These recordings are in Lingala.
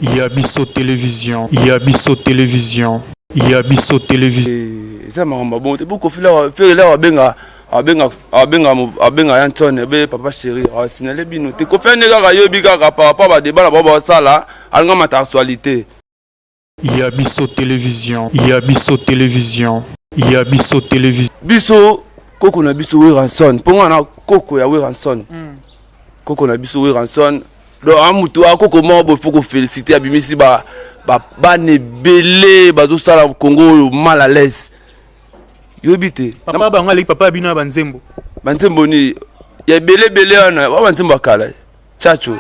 Yabiso télévision, Yabiso télévision, Yabiso télévision. Ça m'a bon, beaucoup fait là abenga Anton be papa chéri signalé bino te ko fait nega yo biga par rapport à débat là ça là alga mata actualité. Yabiso télévision, Yabiso télévision, Yabiso télévision. Biso koko na biso we ranson ponga na koko ya we ranson. Koko na biso we ranson. Donc amutu akoko mo bo faut ko féliciter abimisi ba ne belé bazo sala Congo mal à l'aise. Yobite papa ba ngali papa bino banzembo ni ya belé ana wa banzembo akala chacho.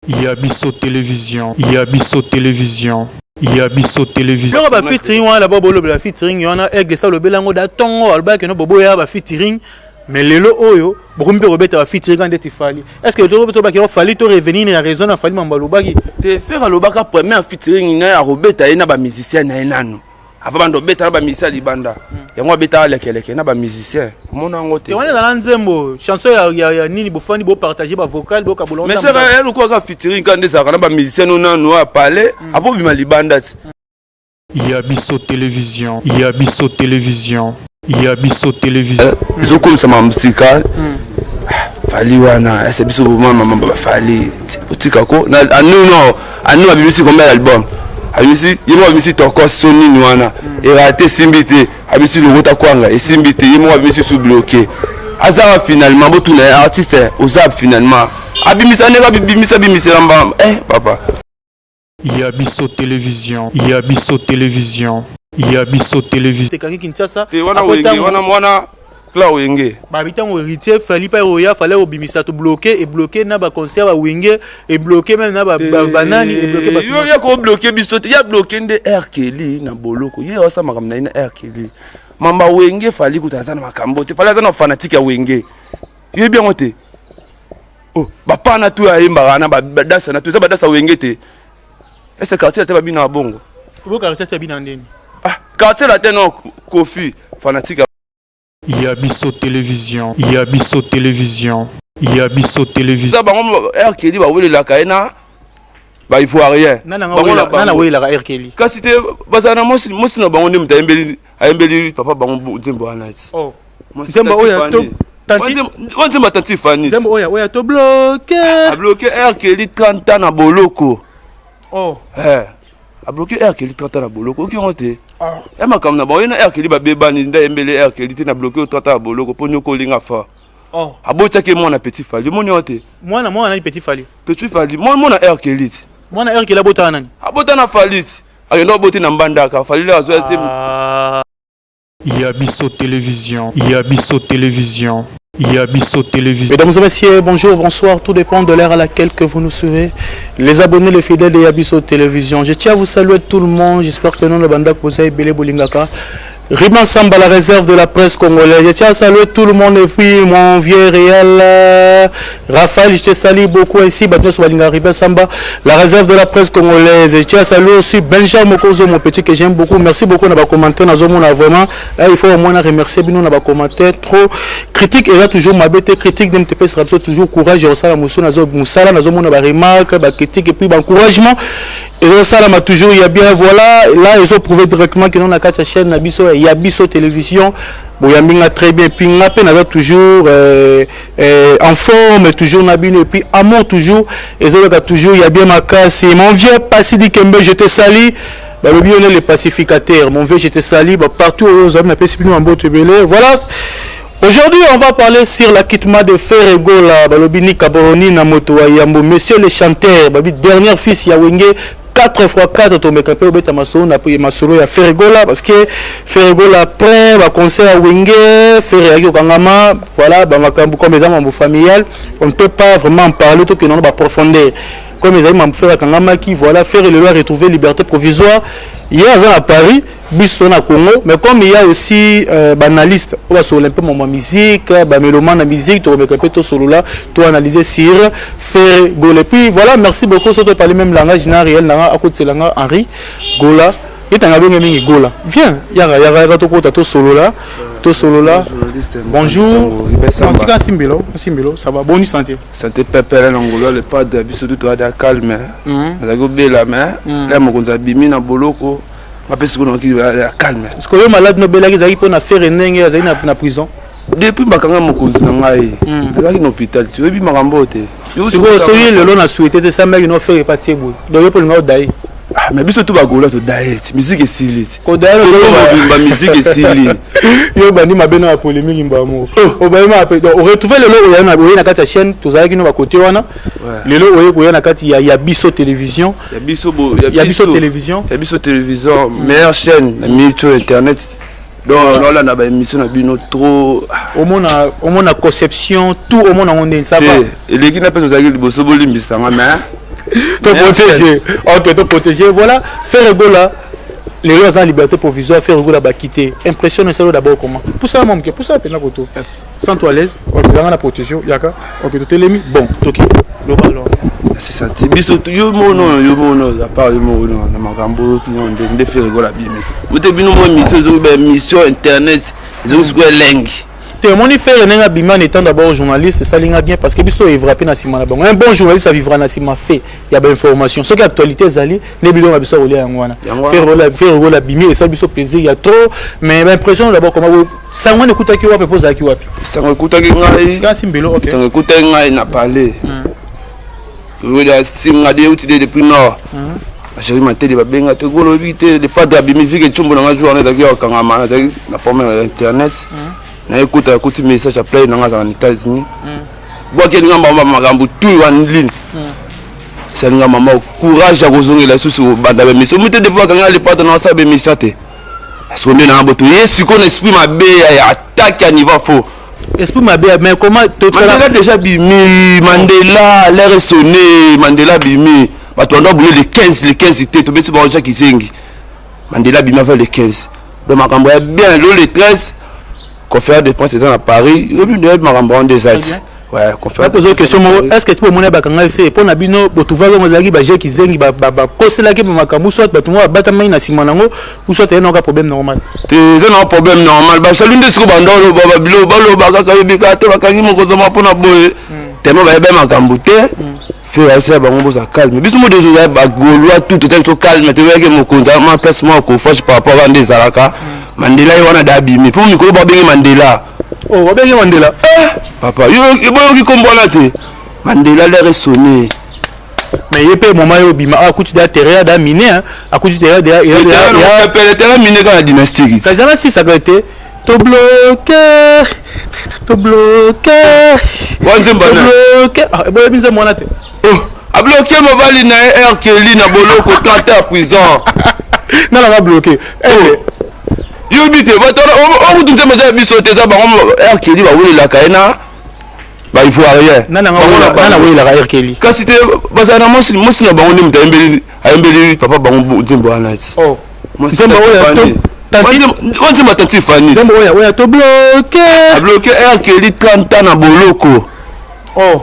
Yabiso télévision, Yabiso télévision, Yabiso télévision. Yo ba featuring wala ba bolo ba featuring yona aigle sa lo belango da tongo alba ke no bobo ya ba featuring mais lelo oyo bokumbi robeta ba featuring ande tifali. Est-ce que to ba ki fali to revenir na raison na fali mambalo baki te faire lo baka premier featuring na ya robeta ina ba musicien na enano. Avant bando beta ba musicien libanda. Yango beta lekeleke na ba musicien. Mona ngote. On est dans l'anzembo chanson ya nini bo fani bo partager ba vocal bo kabulon. Mais c'est elle ko ka featuring quand des akana ba musicien no a parler apo bima libanda. Yabiso télévision, Yabiso télévision, Yabiso télévision. Zoko sama musika. Fali wana ese biso mama ba fali. Utika ko na anu abimisi combien d'albums. Abimisi yemo abimisi toko soni nwana. Et raté simbité abimisi le rota kwanga et simbité yemo abimisi sous bloqué. Azara finalement botu na artiste ozab finalement. Abimisa nega bimisa lamba papa. Yabiso télévision, Yabiso télévision, Yabiso télévision. C'est quand Kinshasa. Et wana Cla Wenge. Ba bitango héritier fali pa oya fallait obimisa to bloquer et bloquer na ba concert ba Wenge et bloquer même na ba banani et bloquer ba. Yo ya ko bloquer biso ya bloquer nde R Kelly na boloko. Ye osa makamna ina R Kelly. Mamba Wenge fali kutazana makambo te fali azana fanatique ya Wenge. Ye bien ngote. Oh, ba pana tu ya imba na ba dasa na tu za ba dasa Wenge te. Est-ce que quartier était bien à bongo? Vous quartier était bien ndeni. Quartier la tête non Kofi fanatique. Yabiso télévision, Yabiso télévision, Yabiso télévision. Ça bango R Kelly ba wele la kaina ba ivoirien. Nana wele la R Kelly. Kasi te bazana mosi na bango ndimta embeli papa bango Nzembo anati. Oh. Nzembo oya to tanti. Nzembo tanti fani. Nzembo oya to bloquer. A bloquer R Kelly 30 ans na boloko. Oh. A bloqué R Kelly 30 ans na boloko ki onte. Ma comme na ba yena R Kelly ba bebani nda embele R Kelly te na bloqué 30 ans na boloko po nyoko linga fa. Oh. Abota ke mona petit fali moni onte. Mwana na petit fali. Petit fali mona R Kelly. Mwana R Kelly abota nani? Abota na fali. Ayendo boti na mbandaka fali la zo ete. Yabiso télévision, Yabiso télévision. Yabiso télévision. Mesdames et messieurs, bonjour, bonsoir, tout dépend de l'heure à laquelle que vous nous suivez. Les abonnés, les fidèles de Yabiso télévision. Je tiens à vous saluer tout le monde. J'espère que nous, le bandak, vous avez belé bolingaka. Riban Samba, la réserve de la presse congolaise. Je tiens à saluer tout le monde et puis mon vieux réel Raphaël, je te salue beaucoup ici. Riban Samba, la réserve de la presse congolaise. Je tiens à saluer aussi Benjamin Mokozo, mon petit que j'aime beaucoup. Merci beaucoup de commenter. Vraiment, il faut au moins remercier. Nous n'avons commenté trop. Critique et là toujours ma bête critique d'MTP sera toujours courage. Je ressens la mousson, Moussala, nous avons des remarques, des critiques et puis encouragement. Et ça m'a toujours, il y a bien, voilà, là ils ont prouvé directement que nous avons la chaîne Nabiso et Yabiso télévision. Bon, il y a très bien, puis on a toujours en forme, toujours Nabino, et puis amour toujours, et ça toujours, il y a bien ma casse. Mon vieux Passidi Kembe, je te salue. Bah, le bien, les pacificateurs, mon vieux, je te salue. Bah, partout aux hommes, voilà. Aujourd'hui, on va parler sur l'acquittement de Ferregola, Balobini Kaboroni Namoto Ayambo, monsieur le chanteur, dernier fils Yawenge. 4x4 tomekapé obeta masolo na masolo ya Ferregola parce que Ferregola après va concert à Wenge Ferregola kangama voilà ba makambu comme les membres familial on ne peut pas vraiment en parler tout que non ba profondeur comme les membres Ferregola kangama qui voilà faire le loi retrouver liberté provisoire hier à Paris biso na Congo mais comme il y a aussi banaliste on va sur un peu mon musique ba mélomane musique to mekapé to solo là to analyser sur Ferregola puis voilà merci beaucoup surtout parler même langage na réel na à côté langa Henri Gola et t'as bien mingi Gola viens ya to kota to solo là Tout solo là. Bonjour. Simbilo, ça va. Bonne santé. Santé pépère l'angolo le pas de biso tout à calme. La gobe la main. Là mon konza bimi na boloko. Ma pesi ko ki calme. Est-ce que le malade no bela ki zaki pour na faire ndenge azali na prison? Depuis bakanga mon konza ngai. Azaki na hôpital. Tu veux bi makambo te. C'est quoi celui le long a souhaité ça mais il n'a fait pas tiebo. Donc pour le ngao dai. Mais biso tout bagola to dai. Musique est silence. Ko dai ba musique est silence. Yo bandi mabena polémique mbamo. O ba ma pe on retrouver le lot oya na kati ya chaîne to zaki no ba côté wana. Le lot oya na kati ya biso télévision. Ya biso télévision. Ya biso télévision meilleure chaîne na mito internet. Donc là na ba émission na bino trop au monde conception tout au monde on est ça va. Et les qui n'a pas zaki liboso bolimbisa mais te protéger. OK, te protéger. Voilà, faire rigoler les lois en liberté provisoire, faire rigoler ba quitter. Impressionne ça d'abord comment. Pour ça même que pour ça peine photo. Sans toi à l'aise, OK, dans la protection, yaka. OK, tu l'as mis. Bon, OK. Le ballon. C'est senti biso yo mono à part yo mono na makambo qui on de faire rigoler bimi. Mote bino mo mission internet, zo square lengi. Te mon faire nenga bima étant d'abord journaliste, ça linga bien parce que biso evra pe na sima na bango. Un bon journaliste ça vivra na sima fait. Il y a bien information. Ce qui actualité zali, ne bilon na biso olia ngwana. Faire la bimi et ça biso plaisir, il y a trop mais l'impression d'abord comment ça on écoute ki wapi poser ki wapi. Ça on écoute ki ngai. Ça simbelo OK. Ça on écoute ngai na parler. Oui la singa de outil depuis nord. Chérie ma télé ba benga te golo vite de pas de bimi vie que chumbo na journée da ki kangama na pommer internet. Na écoute message appelé dans les États-Unis. Bois que ngamba makambo tout en ligne. C'est ngamba maman courage à kozonga la sous banda ba mission. Muté de bois kanga le pas dans ça be mission te. Est-ce qu'on est dans boto yesu qu'on esprit ma bé attaque à niveau faux. Esprit ma bé mais comment Mandela déjà bimi Mandela l'air sonné Mandela bimi. Ba to ndo boulé le 15 était to beti ba oja kizengi. Mandela bimi avec le 15. Donc makambo bien le 13 conférence de presse à Paris, il y a eu un des axes. Ouais, conférence. Est-ce que tu peux monnaie bakanga fait pour nabino botuva ngo zaki ba jeki zengi ba kosela ke makamu soit ba tunwa bata mai na simanango ou soit un problème normal. C'est un problème normal. Ba salunde siko bandolo ba bilo balo ba ka bika te bakangi mo kozama pona boye. Tellement ba ba makambu te. Faire ça ba ngombo za calme. Biso mo déjà ba golwa tout est calme te weke mo konza ma place moi ko fâche par rapport à des alaka. Mandela wana dabimi pour mikolo ba bengi Mandela. Oh ba bengi Mandela. Papa yo boyo ki kombona te. Mandela l'air sonné. Mais il peut moment yo bima a kuti da terre da miner hein a kuti terre da il a terre miner dans la dynastie. Ça jamais si ça a été to bloqué. Bloqué. Ah boyo binza mona te. Oh a bloqué mobali na R Kelly na boloko 30 ans prison. Non la va bloquer. Yo bité on tout ça biso te ça ba R Kelly ba wuli la kaina ba il faut rien nana wuli la R Kelly kasi te basa na mosi na bango ni mtembeli ayembeli papa bango nzembo anati oh nzembo oya tanti ma tanti fani nzembo oya to bloqué R Kelly 30 ans na boloko oh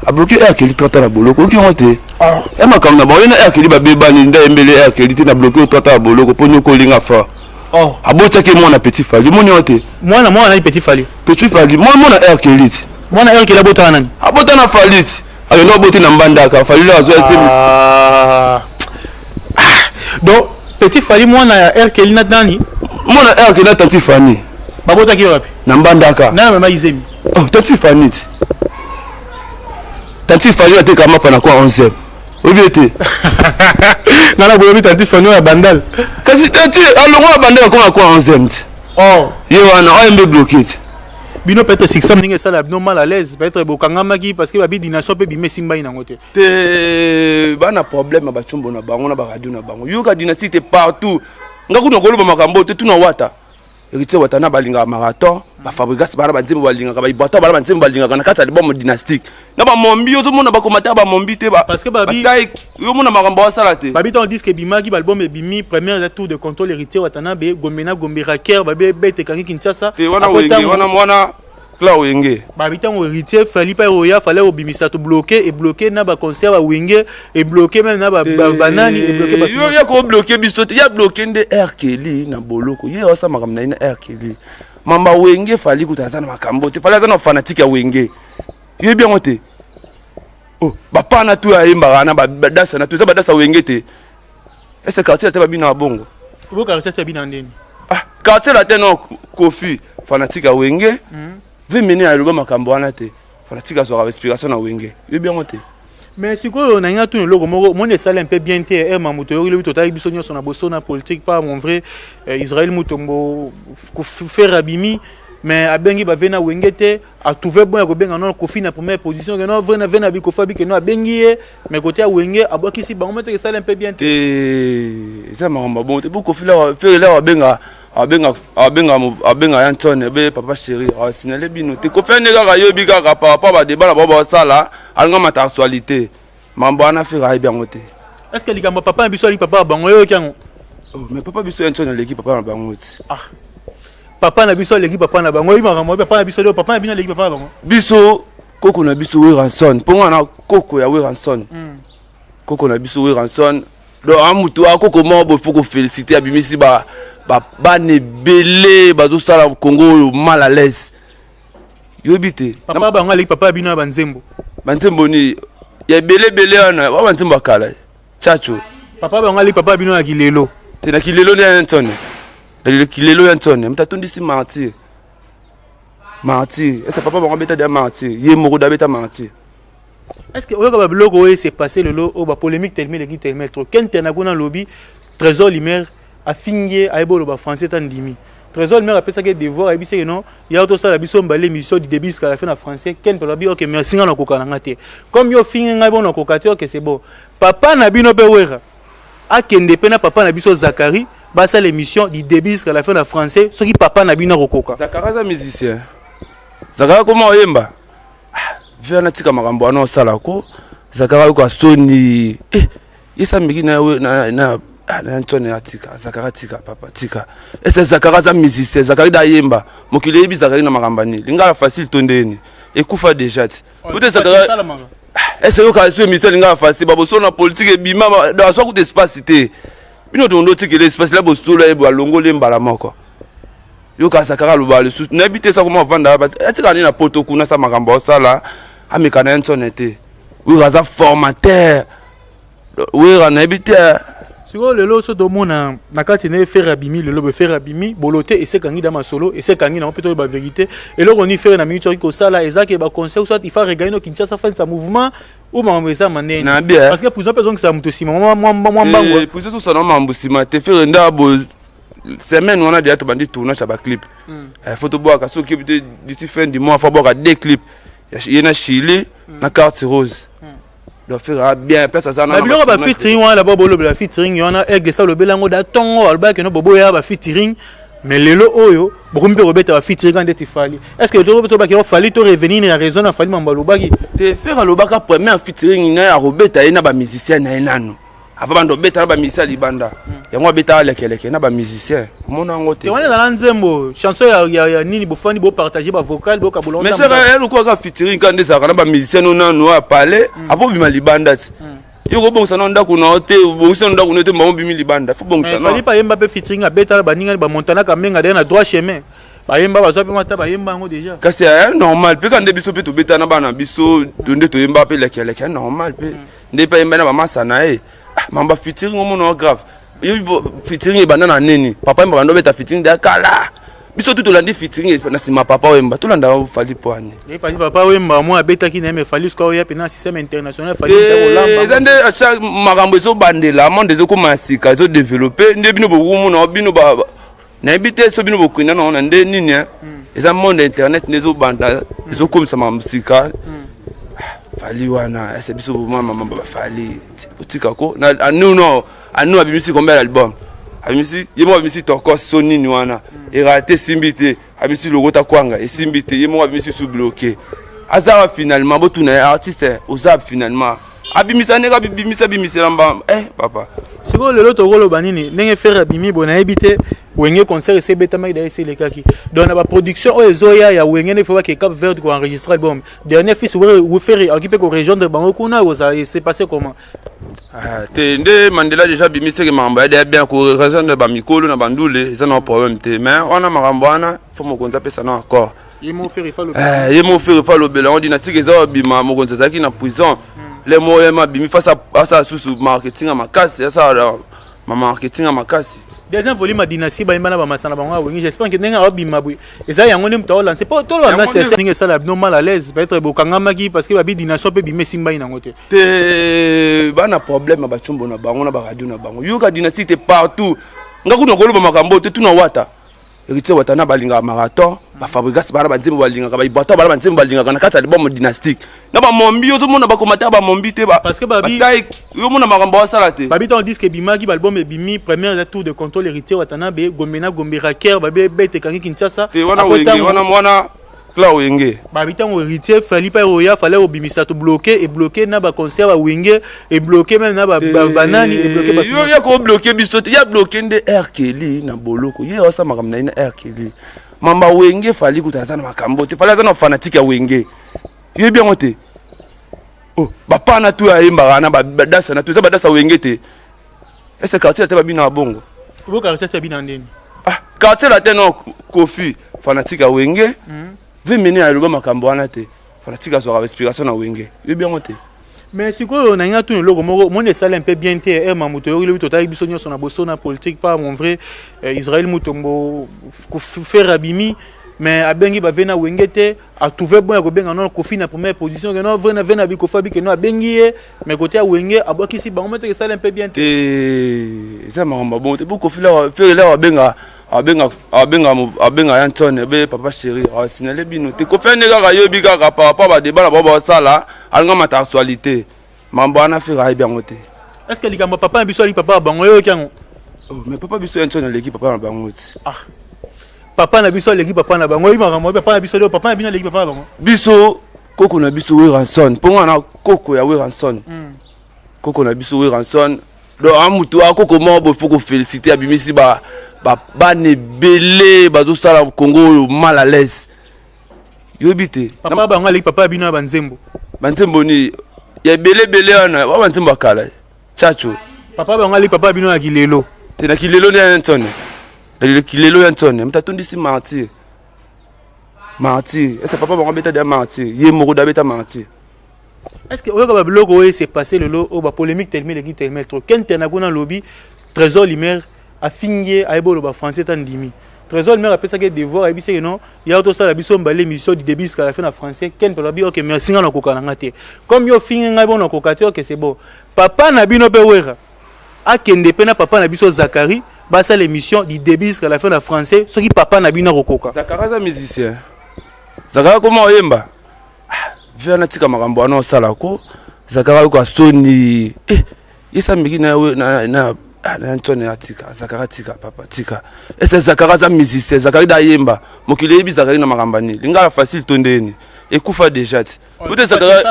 a bloqué R Kelly 30 ans na boloko ki honte e makam na bango na R Kelly ba bebani nda embeli R Kelly te na bloqué 30 ans na boloko ponyo ko linga fa. Oh, abotaki mwana petit fali moni ote mwana petit fali mwana R Kelly mwana R Kelly abota nani abota na falit ayo no boti na mbandaka fali la zo donc petit fali mwana R Kelly na nani mwana R Kelly na tanti fani babota ki wapi na mbandaka na mama izemi oh tanti fali ateka mapa na kwa 11e obiete nana boyobi tanti fani ya bandal kasi tanti alongo ya bandal kwa 11e oh yewana OMB bloqué bino peut-être 600 ninge sala bino mal à l'aise peut-être bokangama ki parce que ba bidination pe bimé simba ina ngote te bana problème ba chumbo na bango na ba radio na bango yoka dynastie te partout ngaku no koloba makambo te tuna wata ekite wata na balinga marathon ba fabrikas bana banzimbo balinga ba ibata bana banzimbo balinga na kata de bombe dynastique na ba mombi ozo mona ba commentaire ba mombi te ba parce que ba yo mona makambo wasala te ba bita on dit que bimaki ba album bimi premier tour de contrôle héritier watana be gomena gombe raker ba be te kangi Kinshasa te wana wengi wana Claire Wenge. Bah bitan au héritier fallait pas roya fallait obimisa to bloquer et bloquer na ba concert ba Wenge et bloquer même na ba banani et bloquer ba. Yo ya ko bloquer biso ya bloquer nde R Kelly na boloko. Ye osa makamna ina R Kelly. Mamba Wenge fallait kutazana makambo te fallait zana fanatique ya Wenge. Yo bien ngote. Oh, bapa na tu ya imba na ba dasa na tu za ba dasa Wenge te. Est-ce que quartier ta bina bongo? Bo quartier ta bina ndeni. Ah, quartier la teno Kofi fanatique ya Wenge. 20 minutes à l'eau makambo wana te. Fanatique à sa respiration na Wenge. Yo bien ngote. Mais si quoi on a un tout le logo mon est salé un peu bien té et mamuto yo total bisonyo son abosona politique pas mon vrai Israël mutombo faire abimi mais abengi ba vena Wenge te a trouvé bon ko benga non Kofi na première position que non vena bi Kofi bi que non abengi mais côté à Wenge aboki si ba on mettre ça un peu bien té et ça m'a bon te beaucoup Kofi là faire là abenga Anton be papa chéri a signalé bino te Kofi nega ga yo bi ga par rapport à débat na ba ça là alanga mata actualité mambo ana faire bien ngote. Est-ce que les gars papa biso ali papa bango yo kyango? Oh mais papa biso Anton l'équipe papa na bango. Ah papa na biso l'équipe papa na bango il papa na biso papa na bina l'équipe papa na bango biso koko na biso Ranson ponga na koko ya Ranson koko na biso Ranson do amutu akoko mo bo faut féliciter abimisi ba ne belé bazo sala Congo mal à l'aise yobite papa bango l'équipe papa bina banzembo ni ya belé ana ba banzembo kala chacho papa bango l'équipe papa bina kilelo te na kilelo ne Anton le kilelo Anton mtatondisi martyr est-ce que papa va embêter des martyrs yé moko d'abeta martyr est-ce que oyoka ba bloko s'est passé le lot au ba polémique tellement l'équipe tellement trop quand tu na kuna lobby Trésor Limer a fingé a ebolo ba français tan dimi Trésor Limer a pensé que devoir a bisé non il y a autre ça la biso mbalé mission du début jusqu'à la fin en français quand tu lobby OK merci ngana kokana ngate comme yo fingi ngai bon kokati OK c'est bon papa na bino pe wera a kende pena papa na biso Zakari bah ça l'émission du début jusqu'à la fin en français ce qui papa na bino kokoka Zakara za musicien Zakara comment oyemba vers na tika makambo ana osala ko Zakara ko soni yesa miki na Anton atika Zakara tika papa tika est-ce Zakara za musicien Zakari da yemba mokile yebi Zakari na makambani lingala facile tondeni ekufa déjà peut-être Zakara est-ce que ka so émission lingala facile ba boso na politique bima da so ko espace té bino to ndoti que l'espace là boso la ebo longo lembala moko yo ka Zakara lo ba le sous n'habite ça comment vendre est-ce que na poto kuna sa makambo ça là amekana Anton était oui raza formateur oui on habite sur le lot so do mona na kati ne faire abimi le lobe faire abimi boloté et c'est kangi dans ma solo et c'est kangi na peut-être ba vérité et là on y fait na minute ko ça là ezaki ba conseil soit il faut regagner no Kinshasa fin sa mouvement ou mamesa manene parce que pour exemple personne que ça muto moi bango pour ça ça non mambusima te faire ndabo semaine on a déjà tout bandit tournage à ba clip photo bois ka so qui d'ici fin du mois faut boire deux clips il y a Chili na carte rose doit faire bien personne ça na biloko ba featuring wana ba bolo ba featuring yana egg ça le belango da tongo alba que no bobo ya ba featuring mais lelo oyo bokumbe robeta ba featuring quand tu fali est-ce que tu robeta ba ki fali to revenir na raison na fali mambalo baki te faire le baka premier featuring na ya robeta ina ba musicien na enano avant bando beta ba musicien libanda yango beta lekeleke na ba musicien mona ngote on est dans l'anzembo chanson ya nini bo fani bo partager ba vocal bo kabulonda mais c'est elle quoi ka featuring quand des akana ba musicien no no parler apo bima libanda yo ko bon sana ndako na hote bon sana ndako na te mba bimi libanda faut bon sana fali pa yemba pe featuring a beta ba ninga ba montana ka menga na droit chemin ba yemba ba so pe mata ba yemba ngo déjà kasi normal pe quand biso pe to beta na bana biso donde to yemba pe lekeleke normal pe nde pa yemba na ba masana mamba featuring au monde grave yo featuring e banana nini papa mba ndo beta featuring da kala biso tout olandi featuring na sima papa wemba tout landa fali poani et papa wemba moi beta ki na me fali sko ya pe na système international fali ta olamba zande à chaque makambo so bandela monde zo ko masika zo développer nde bino bo na bino ba na habite so bino bo kwina na nde nini eza monde internet nezo banda zo comme ça masika fali wana ese biso mama ba fali utika ko na anu abimisi combien album abimisi yemo abimisi toko soni ni wana e raté simbité abimisi logota kwanga e simbité yemo abimisi sous bloqué azara finalement botu na artiste ozab finalement abimisa neka bimisa lamba papa siko lelo to kolo banini ndenge faire abimi bona ebité Wenge concert c'est betama d'ailleurs c'est les kaki. Donc la production Ezoya ya Wenge il faut que Cap Vert pour enregistrer l'album. Dernier fils vous faire occuper ko région de Bango kuna c'est passé comment? Tende Mandela déjà bimisé que mamba de bien ko région de Bamikolo na Bandule, ça n'a problème té mais on a marambana faut mo konza pesa na encore. Yemo faire il faut le bilan dynastique ça bima mo konza zaki na prison. Les moyens ma bimi face à ça sous marketing à ma casse ça ma marketing à ma casse. Deuxième volume à dynastie ba imana ba masana bango wengi j'espère que ndenga obima bui eza yango nem to lancer pas to la c'est ninga ça la normal à l'aise peut-être bokanga maki parce que ba dynastie pe bimé simba ina ngote te bana problème ba chumbo na bango na ba radio na bango yoka dynastie te partout ngaku na koloba makambo te tuna wata héritier wata na balinga marathon ba fabrigas bana ba nzimbo balinga ba ibato bana ba nzimbo balinga na kata de bombe dynastique na ba mombi ozo mona ba commentaire ba mombi te ba parce que ba yo mona makambo asala te ba biton disque bimaki ba album bimi première tour de contrôle héritier wata na be gomena gombe raker ba be bete kangi Kinshasa te wana wenge wana Cla Wenge. Babitan au héritier, fallait pas Roya, fallait au bimisa tout bloquer et bloquer na ba concert à Wenge et bloquer même na ba banani et bloquer ba. Yo ya ko bloquer bisote, ya bloquer de R Kelly na boloko. Yo ça makamna ina R Kelly. Mamba Wenge fallait kutaza na makambo. Te fallait za na fanatique ya Wenge. Yo bien ote. Oh, ba pana tu ya imba na ba dasa na tu za ba dasa Wenge te. Est-ce quartier te ba bina bongo? Bo quartier te bina ndeni. Ah, quartier la te no Kofi fanatique ya Wenge. Ve mener à l'album makambo wana te. Fanatique sur la respiration na Wenge. Yo bien ote. Mais si quoi on a tout le logo mon est un peu bien té mamuto il total bisonyo son abosso na politique pas mon vrai Israël mutombo faire abimi mais abengi ba vena Wenge a trouvé bon ko benga non Kofi na première position que non vena bi Kofi que non abengi mais côté à Wenge aboki si ba on mettre ça un peu bien té ça mamba bon te beaucoup faire là benga abenga Anton be papa chéri signalé bino te ko faire nega yo biga ka papa ba débat na ba sala alanga mata actualité mambo ana faire ay bien ngote est-ce que likamba papa na biso ali papa bango yo kyango oh mais papa biso Anton na l'équipe papa na bango ah papa na biso l'équipe papa na bango makambo papa na biso papa na bino l'équipe papa na bango biso koko na biso we ranson pongo na koko ya we ranson koko na biso we ranson do amutu akoko mo bo faut ko féliciter abimisi ba ne belé bazo sala Congo mal à l'aise yobité papa bango ali papa bino banzembo ni ya belé ana wa banzembo akala chacho papa bango ali papa bino ya kilelo te na kilelo ni Anton na kilelo ya Anton mtatondisi martyr est-ce papa bango beta de martyr ye moko da beta martyr est-ce que oyo ka biloko oyo c'est passé le lot o ba polémique tellement trop kente na kuna lobby Trésor Limer a fingé à ébolo français tandimi Trésor Limer a pensé que devoir et que non il y a autre ça la biso mbalé mission du début jusqu'à la fin en français ken peut dire OK merci ngana kokana ngate comme yo fingi ngabo na kokati OK c'est bon papa na bino pe wera a kende pena papa na biso Zakari ba ça l'émission du début jusqu'à la fin en français ce qui papa na bino kokoka Zakari za musicien Zakari comment oyemba viens na tika makambo ana osala ko Zakari ko soni yesa miki na Antoine atika Zakari tika papa tika ese Zakari za musicien Zakari da yemba mokile yebi Zakari na makambani linga facile tondeni ekufa déjà peut-être Zakari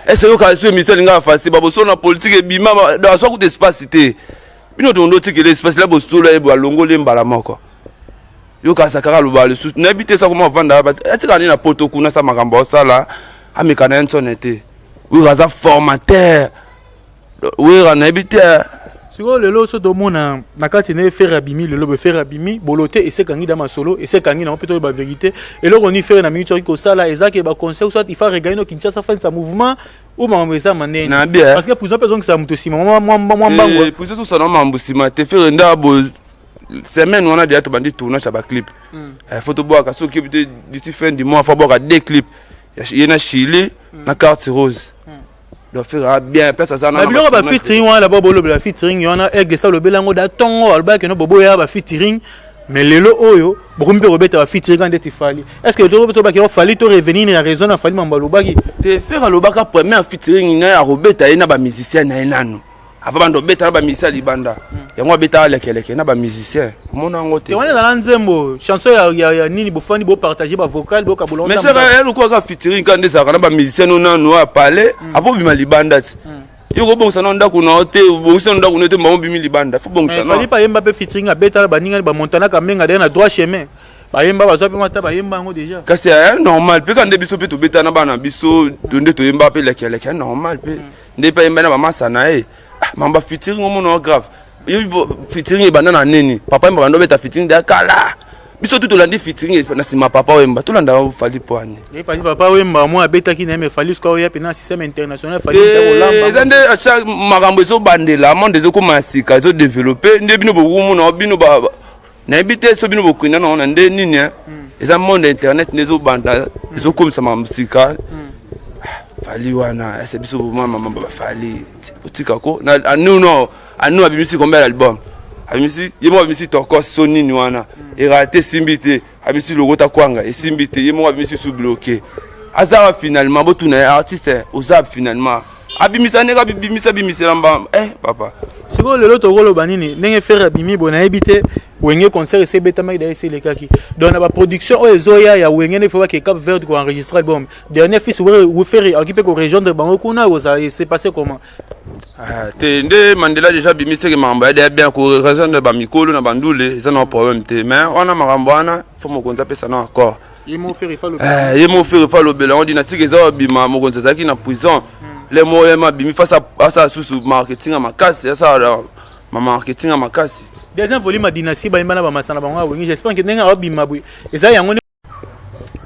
ese yo ka so émission linga facile babo so na politique bima da so ku espace te bino tondo tike l'espace la bo solo e bo longo le mbala moko yo ka Zakari lo ba le sous na bité ça comment vendre atika ni na poto kuna sa makambo osala amekana Antoine te oui raza formateur oui rana bité sur le lot de mon na kati ne faire abimi le lobe faire abimi boloté et c'est kangi dans ma solo et c'est kangi na peut-être la vérité et là on y fait na minute ko sala ezaki ba conseil soit il faut regagner no Kinshasa fin sa mouvement ou mambo ça mané parce que plusieurs personnes que ça muto sima moi bango pour ça ça non mambo sima te faire nda bo semaine on a déjà bandi tournage ba clip photo boa ka so qui peut d'ici fin du mois faut boa deux clips il y a Chili na carte rose doit faire bien personne ça na biloko ba featuring wana ba bolo ba featuring yana egge ça le belango da tongo alba que no bobo ya ba featuring mais lelo oyo bokombe robeta ba featuring quand tu fali est-ce que tu ba ki fali to revenir na raison na fali mambalo baki te faire le baka premier featuring na robeta ina ba musicien na enano avant bando beta ba musicien libanda yango beta lekeleke na ba musicien mona ngote te wana na nzembo chanson ya nini bofani bo partager ba vocal bo kabolonga mais c'est elle ko ka featuring quand des na ba musicien no nanu a parler apo bima libanda Yo bon ça non ndako na hote, bon ça ndako na hote mba bimi libanda. Faut bon ça non. Fali pa yemba pe featuring a beta ba ninga ba montana kamenga na droit chemin. Ba yemba ba zope mata ba yemba ngo déjà. Kasi normal pe quand biso pe to beta na bana biso donde to yemba pe la normal pe. Nde pa yemba na ba masa na mamba featuring ngo no grave. Yo featuring ba na neni. Papa yemba ndo beta featuring da kala. Biso tout landi featuring na sima papa wemba tout landa fali poani. Et papa wemba moi beta ki na me fali sko ya pe na système international fali ta olamba. Zande à chaque makambo so bandela monde zo ko masika zo développer nde bino bo wumu na bino ba na ebite so bino bo kwina na nde nini eza monde internet nezo banda zo comme ça masika fali wana ese biso bo mama ba fali utika ko na anu abimisi kombe album abimisi yemo abimisi toko soni ni wana erate simbite abimisi logota kwanga e simbite yemo abimisi sous bloqué azara finalement botu na artiste ozab finalement abimisa neka bimisa lamba papa siko lelo to rolo banini ndenge faire bimi bona ebite wenge concert c'est beta mai da le kaki donc na ba production o ezoya ya wenge ne faut que Cap Vert ko enregistrer album dernier fils ou faire occupé ko rejoindre bango kuna ça s'est passé comment nde Mandela déjà bimisa ke mamba ya bien ko rejoindre ba mikolo na bandule ça non problème te mais on a makambo wana faut mo konza pesa na encore yemo faire fa lo bela on dynastique eza bima mo konza zaki na prison les moyens bimi face à ça sous marketing à ma casse ça ma marketing à ma casse deuxième volume dynastie ba imana ba masana ba ngwa j'espère que nenga obima bui eza yango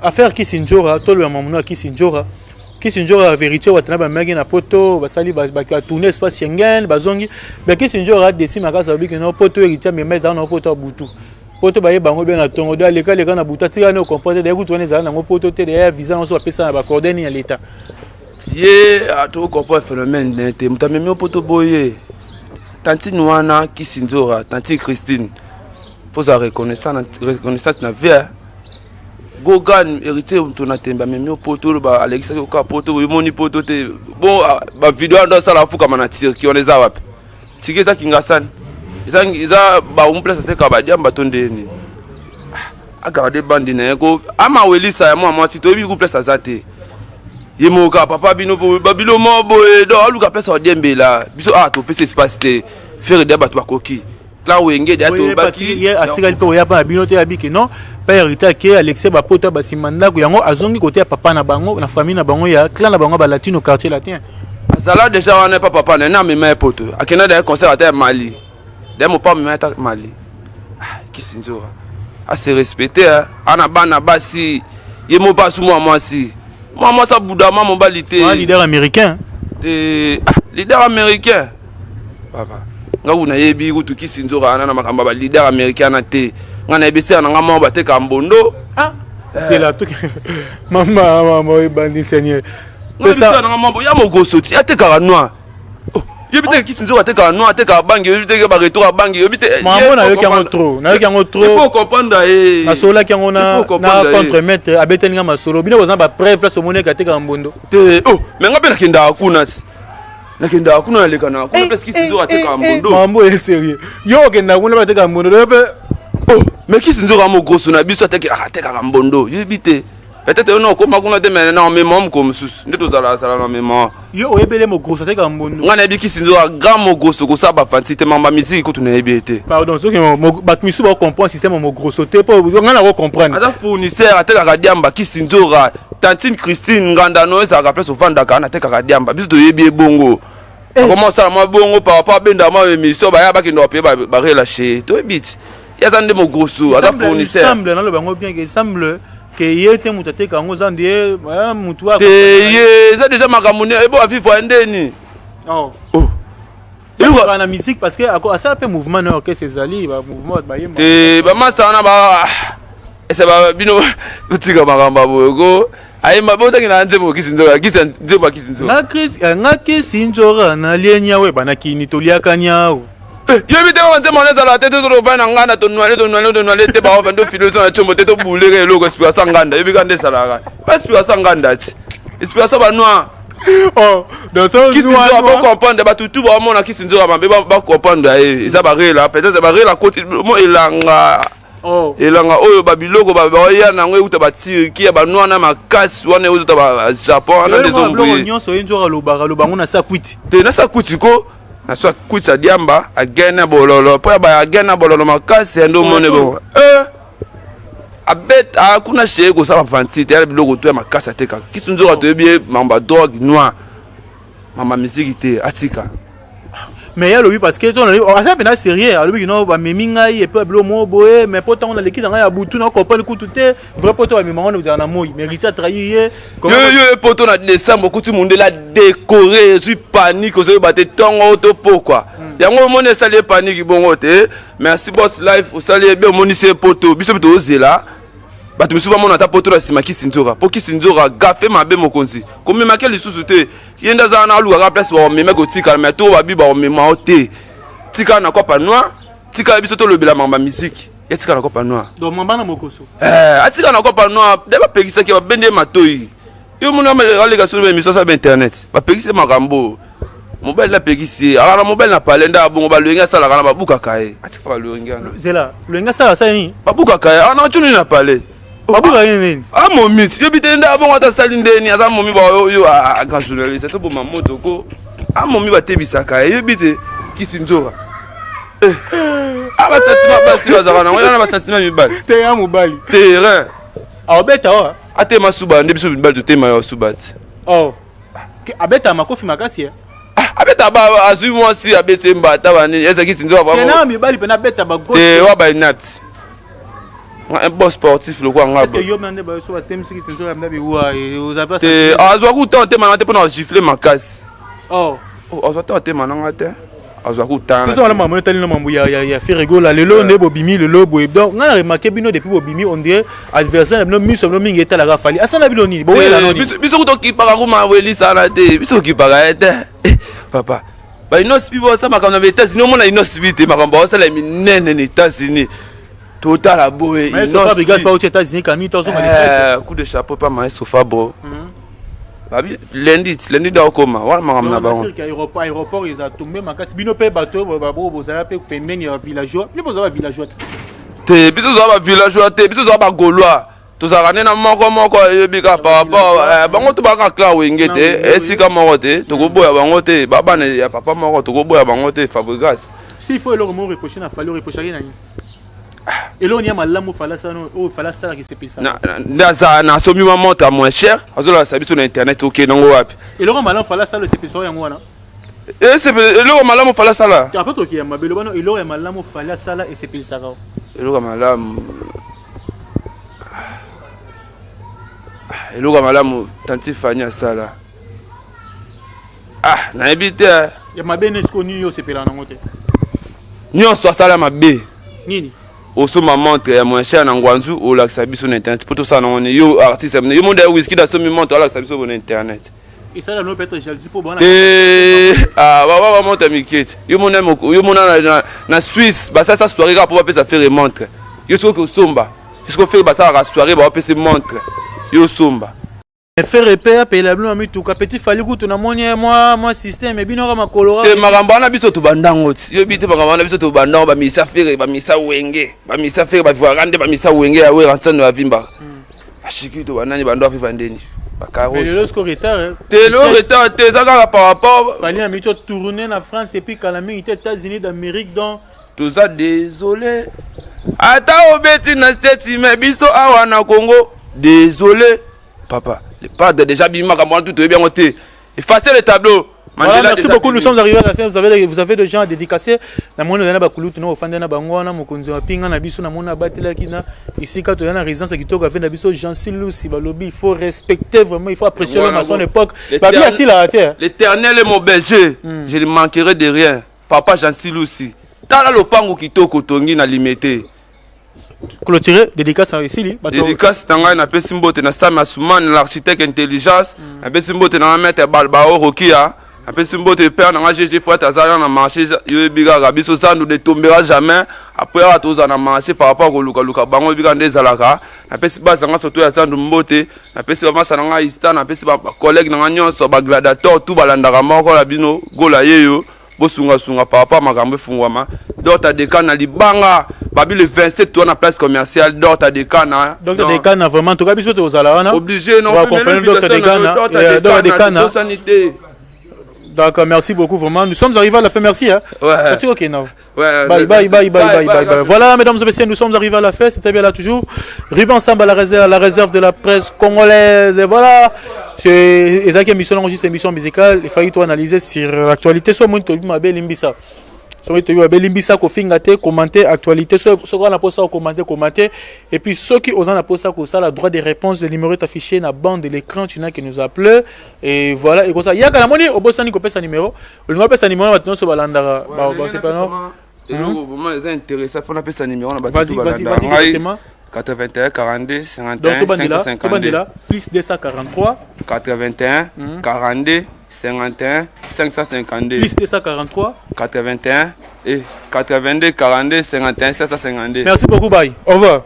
affaire Kisinjora to le mamuno Kisinjora vérité watana ba magi na poto basali ba tourner espace Schengen bazongi ba Kisinjora desi makasa bi que no poto héritier mais mais na poto butu poto ba yebango bien na tongo da leka na buta tika no comporter de kutu wana na poto te de visa no so pesa na ba coordonner ya l'état ye ato comprendre phénomène n'était mutamemi poto boye tanti Noana Kisinjora tanti Christine faut sa reconnaissance na vie Gogan héritier mtona temba memi poto ba Alexa ko poto yomoni poto te bon ba vidéo ndo sala fuka mana tirki on les a wapi tiketa kingasan isa ba place te ka ba diamba tondeni agarder bandi na ko ama welisa ya moi si to bi couple ça zate yemoka papa bino babilo mo boye do aluka pesa odiembela biso to pesa espace te faire des bateaux koki là wenge dia to baki ya atika lipo ya pa bino te abiki non pa héritier ke Alexis ba poto ba simanda ko yango azongi côté ya papa na bango na famille na bango ya clan na bango ba latino quartier latin azala déjà wana pas papa na me mai poto akena da concert à Mali de mon papa me mai Mali Kisinjora a se respecter ana bana basi yemo pas sous moi si moi ça bouda maman balité leader américain leader américain papa ngabu na yebi kutu Kisinjora ana na makamba ba leader américain na te ngana ebisi na ngama ba te kambondo c'est là tout maman bandi seigneur ça na ngama ya mogoso ti atekara noir yebite Kisinjora atekara noir atekara bangi yebite ba retour à bangi yebite maman na yo kango trop il faut comprendre na sola kango na contre maître abetelinga masolo bino boza ba preuve place omone ka tekara mbondo te mais ngabe na kenda kuna nakenda kuna leka na kuna place Kisinjora atekara mbondo mambo est sérieux yo kenda kuna ba tekara mbondo mais Kisinjora mo grosso na biso atekara mbondo yebite peut-être on comme kuna te mais na mémoire comme sous ndeto zala na mémoire yo oyebele mo grosso atekara mbondo ngana bi Kisinjora grand mo grosso ko saba fancy te mamba musique ko tuna yebite pardon so que bat misu ba comprendre système mo grosso te po ngana ko comprendre aza fournisseur atekara diamba Kisinjora tantine Christine nganda no eza ka place ovanda kana atekara diamba biso to yebi bongo comment ça moi bongo par rapport benda ma émission ba ya ba kindo pe ba relâcher to yebite ya zande mo grosso aza fournisseur semble na le bango bien que semble que yete mutate kango zande mutu wa te ye za déjà makamune ebo afifu ndeni il y a la musique parce que à ça peu mouvement non que c'est ali ba mouvement ba yemba te ba masa na ba ese ba bino utika makamba bogo ayemba bota kina nzemo Kisinjora nga Kisinjora na lienya we bana kini toliaka nyao yebite ko nzemo na zala tete to vana ngana to nwale te ba vando philosophie na chomo te to bulere loko espirasa nganda yebika nde salaka ba espirasa nganda ti espirasa ba noa dans ça Kisinjora ba comprendre ba tutu ba mona Kisinjora ba comprendre eza ba rela peut-être ba rela côté mo elanga Oh. Elanga oyo babiloko baoya nango uta batiriki ya banwa na makasi wana uta ba Japon na des omboués. Nyonso enzo lo bango na sa kwiti. Te na sa kwiti ko na sa kwiti sa diamba agena bololo po ya ba agena bololo makasi ndo mone bo. Abet akuna sheye ko sa fanti te biloko to ya makasi ateka. Kisunzo ka to bien mamba drogue noir. Mama musique te atika. Mais il y a le parce que ça c'est sérieux alors que non ba meminga et peu blo mo boé mais pourtant on a l'équipe dans ya butu na comprendre coup tout est vrai poto ba meminga on a na moi mais Richard trahir yo poto na décembre coup tout monde la décorer suis panique aux battre tongo auto pourquoi yango mon salé panique bon te merci boss live au salé bien mon c'est poto biso to zela bato misuba mona ta poto la simaki sinzora po ki sinzora gafe mabe mokonzi comme makel lisusu te yenda za na luka place ba meme ko tika mais to ba bi ba meme ote tika na kopa noir tika biso to lobela mamba musique ya tika na kopa noir donc mamba na mokoso atika na kopa noir de ba pekisa ki ba bende matoi yo mona malega sur mes émissions sur internet ba pekisa makambo mobile na pekisi ala mobile na palenda bongo ba luenga sala kana ba buka kae atika ba luenga zela luenga sala sa ni ba buka kae ana tuni na palais babuka nini ah momi yo bitenda avant ata salindeni aza momi ba yo a grand journaliste to boma moto ko ah momi ba tebisaka yo bite kisinzora ba sentiment basi bazaka na ngona ba sentiment mibali te ya mobali terrain abeta wa atema suba ndebiso mibali to tema yo subati oh abeta makofi makasi abeta ba azui moi si abese mbata bani eza kisinzora vraiment na mibali pena beta ba gauche te wa ba inat un bon sportif le quoi ngabo parce que yo mande ba so atem siki sinzo amna bi wa aux appels te azwa ku tante manate pona gifler makasi oh azwa tante manangate azwa ku tante so na maman tali na mambu ya faire rigola lelo ne bobimi lelo boy donc ngana remarquer bino depuis bobimi on dirait adversaire no miso no mingi etala ga fali asana bino nini boyela noni biso to kipaka ku maweli sana te biso kipaka ete papa ba inospi bo sa makamna betas ni omona inospi te makambo sa la minene ni États-Unis total à boé il non pas gaz pas aux États-Unis quand nous tous on coup de chapeau pas maestro Fabro babi lundi da koma wala makamna ba on aéroport ils a tombé makasi bino pe bateau babo bozala pe pembeni ya villageois ni bozala villageois te biso za ba villageois te biso za ba gaulois tozala na moko yebika par rapport bango to baka kla wenge te esika moko te tokoboya bango te baba na ya papa moko tokoboya bango te Fabregas s'il faut leur mot reprocher na fallu reprocher rien et là on y a malamu fala ça oh fala ça qui c'est payé ça na somi ma monte à moins cher azola sabi sur internet OK nango wapi et là malamu fala ça le c'est payé yango wana et c'est le malamu fala ça là après toi qui a mabelo bano et là malamu fala ça là et c'est payé ça et le malamu eloka malamu tanti fanya sala na ebite ya mabene sko ni yo sepela nango te nyonso asala mabe nini osoma montre ya moins cher na ngwanzu olakisa biso na internet poto ça na yo artiste yo monde ya whisky da somi montre olakisa biso na internet et ça là no peut-être jalousie pour bona ba montre mikete yo mona na Suisse ba ça soirée ka pour pesa faire montre yo soko somba jusqu'au fait ba ça soirée ba pesa montre yo somba faire repère payer la blanc mi tout petit fali ku to na monia moi système bino ka makolora te magamba na biso to bandango yo bite magamba na biso to bandango ba misa faire ba misa wenge ba misa faire ba voirande ba misa wenge ya we rantsano ya vimba ashiki to banani bando afifa ndeni bakaro mais le score retard te le retard te zaka par rapport fali na mi to tourner na France et puis calami aux États-Unis d'Amérique donc tout ça désolé ata obeti na state mais biso awa na Congo désolé papa les padres déjà bima comme tout bien monté effacer le tableau. Voilà, merci beaucoup, nous sommes arrivés à la fin. Vous avez des gens à dédicacer. Na mona na ba kulutu na ofanda na bango na mokonzi wa pinga na biso na mona batela kina ici quand on a résidence qui toka fait na biso Jean-Sil Lusi balobi il faut respecter vraiment, il faut apprécier l'homme à son époque. Ba bien assis là à terre. L'Éternel est mon berger. Je ne manquerai de rien. Papa Jean-Sil Lusi. Tala lopango kitoko tongi na limité. Clôturer dédicace ici dédicace tanga na pesi mbote na Sam Asuman l'architecte intelligence na pesi mbote na maître Balbao Rokia na pesi mbote père na GG pour tazala na marché yo biga biso ça nous ne tombera jamais après à tous na marché par rapport au luka bango biga ndezalaka na pesi basa nga soto ya sandu mbote na pesi ba masa nga ista na pesi ba collègue na nyonso ba gladiateur tout balandaka moko la bino gola yeyo bosunga par rapport makambe fungwama dota de kana libanga Babi le 27 toi na place commerciale Docteur Dekana. Docteur Dekana vraiment tout cas biso to zala obligé non on comprendre Docteur Dekana. D'accord, merci beaucoup vraiment. Nous sommes arrivés à la fin, merci. Hein. Ouais. Ok, non. Ouais. Bye. Voilà, mesdames et messieurs, nous sommes arrivés à la fin. C'était bien là toujours. Rive ensemble à la réserve de la presse congolaise. Et voilà. C'est Ezaki émission enregistre émission musicale. Il fallait tout analyser sur l'actualité. Soit moi, tu m'as bien limbisa. Limbisa ko fingate commenter actualité ce qu'on a posé commenter et puis ceux qui osent en poser ça la droit de réponse le numéro est affiché na bande de l'écran tu n'as qui nous appelle et voilà et comme ça il y a quand même au boss ni copier sa numéro le numéro pesa numéro maintenant se balandara c'est pas non vraiment les intéressés faut appeler sa numéro na vas-y exactement 81 42 51 552 plus 243 81 42 51 552 plus 243 81 et 82 42 51 552. Merci beaucoup, bye. Au revoir.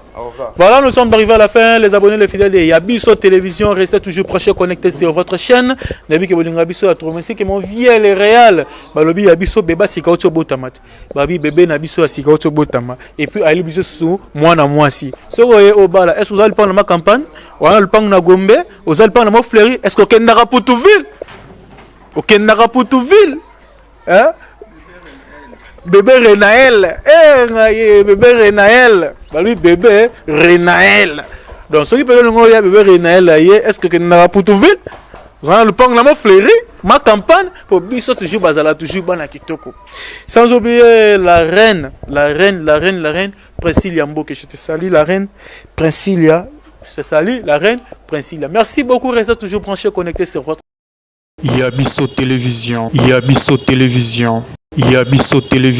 Voilà, nous sommes arrivés à la fin. Les abonnés, les fidèles de Yabiso Télévision, restez toujours proches connectés sur votre chaîne. Nabi que vous Yabiso a trouvé que mon vieux est réel. Balobi Yabiso beba sikaucho botamat. Babi bébé Nabiso a sikaucho botama. Et puis ali biso sous moi na moi si. Ce voyez au bas là. Est-ce que vous allez prendre ma campagne? Ou alors le pang na Gombe? Vous allez prendre ma fleurie? Est-ce que Kendara Poutouville? Au Kendara Poutouville? Hein? Bébé Renaël, bébé Renaël, lui bébé Renaël. Donc ceux qui peuvent le bébé Renaël, est-ce que n'a pas tout vite? Le pang la fleuri, ma campagne pour biso toujours bazala toujours bana kitoko. Sans oublier la reine Priscilla Mbo que je te salue la reine Priscilla, je te salue la reine Priscilla. Merci beaucoup, restez toujours branchés connectés sur votre Yabiso Télévision. Yabiso Télévision. Yabiso Télévision.